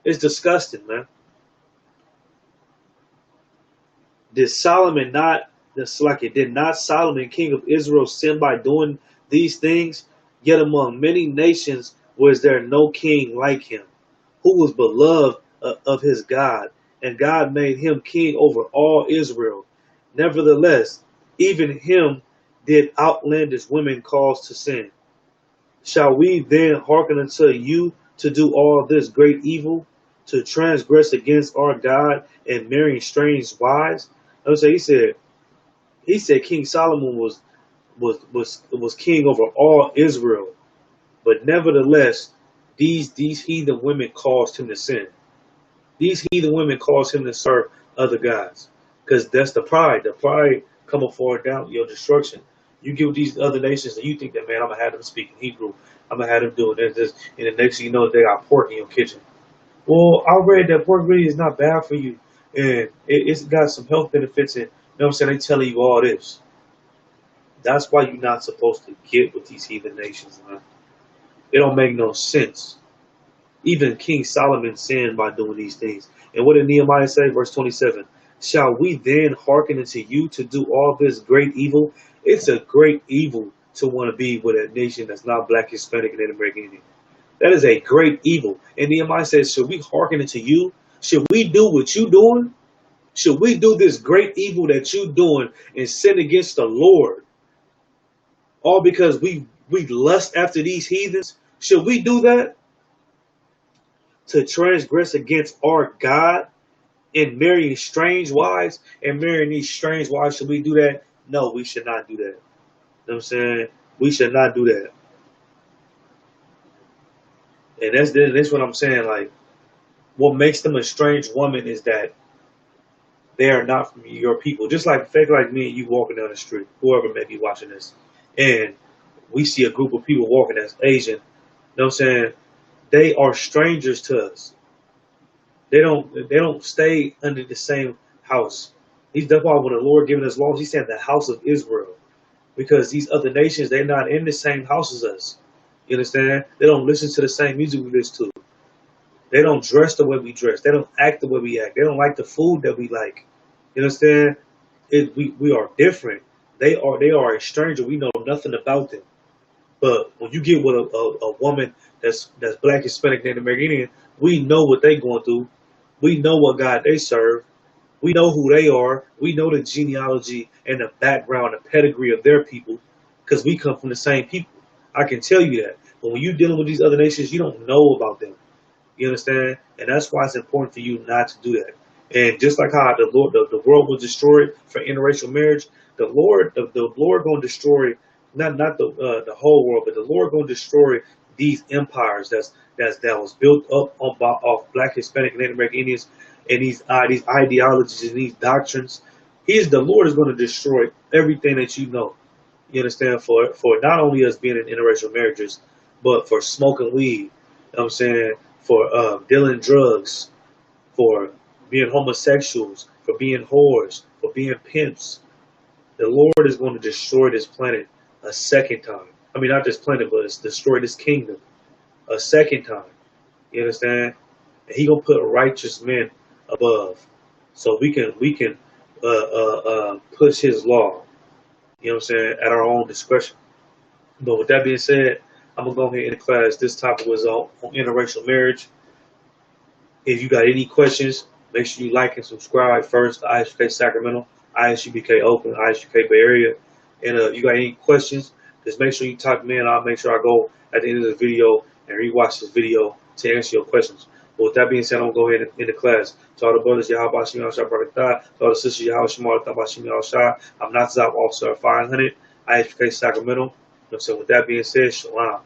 S2: It's disgusting, man. Did not Solomon, king of Israel, sin by doing these things? Yet among many nations was there no king like him, who was beloved of his God, and God made him king over all Israel. Nevertheless, even him did outlandish women cause to sin. Shall we then hearken unto you to do all this great evil, to transgress against our God and marry strange wives? I would say he said King Solomon was king over all Israel, but nevertheless, these heathen women caused him to sin. These heathen women caused him to serve other gods, because that's the pride. The pride coming forward down your destruction. You give these other nations, and you think that, man, I'm gonna have them speaking Hebrew. I'm gonna have them doing this, and the next thing you know, they got pork in your kitchen. Well, I read that pork really is not bad for you, and it's got some health benefits. And you know what I'm saying? They telling you all this. That's why you're not supposed to get with these heathen nations, man. It don't make no sense. Even King Solomon sinned by doing these things. And what did Nehemiah say? Verse 27. Shall we then hearken unto you to do all this great evil? It's a great evil to want to be with a nation that's not black, Hispanic, and Native American Indian. That is a great evil. And Nehemiah says, should we hearken unto you? Should we do what you doing? Should we do this great evil that you doing and sin against the Lord? All because we lust after these heathens? Should we do that? To transgress against our God and marrying strange wives and marrying these strange wives, should we do that? No, we should not do that. You know what I'm saying? We should not do that. And that's what I'm saying. Like, what makes them a strange woman is that they are not from your people. Just like fake like me and you walking down the street, whoever may be watching this, and we see a group of people walking that's Asian. You know what I'm saying? They are strangers to us. They don't stay under the same house. That's why when the Lord giving us laws, he said the house of Israel. Because these other nations, they're not in the same house as us. You understand? They don't listen to the same music we listen to. They don't dress the way we dress. They don't act the way we act. They don't like the food that we like. You understand? We are different. They are a stranger. We know nothing about them. But when you get with a woman that's black, Hispanic, Native American Indian, we know what they going through. We know what God they serve. We know who they are. We know the genealogy and the background, the pedigree of their people, because we come from the same people. I can tell you that. But when you're dealing with these other nations, you don't know about them. You understand? And that's why it's important for you not to do that. And just like how the world was destroyed for interracial marriage, the Lord going to destroy not the whole world, but the Lord going to destroy these empires that was built up off black, Hispanic, and Native American Indians, and these ideologies and these doctrines. The Lord is going to destroy everything that you know. You understand? For not only us being in interracial marriages, but for smoking weed. You know what I'm saying? For dealing drugs, for being homosexuals, for being whores, for being pimps. The Lord is going to destroy this planet a second time. I mean, not this planet, but it's destroy this kingdom a second time. You understand? And he gonna put righteous men above, so we can push his law. You know what I'm saying? At our own discretion. But with that being said, I'm gonna go ahead in the class. This topic was on interracial marriage. If you got any questions, make sure you like and subscribe first to ISUPK Sacramento, ISUPK Oakland, ISUPK Bay Area. And if you got any questions, just make sure you type them in. I'll make sure I go at the end of the video and rewatch this video to answer your questions. But with that being said, I'm going to go ahead in the class. To all the brothers, Yahweh Shemi Al Shah Barakatah. To all the sisters, Yahweh Shema Shemi Al Shah. I'm not Zab Officer 500, ISUPK Sacramento. So with that being said, Shalom.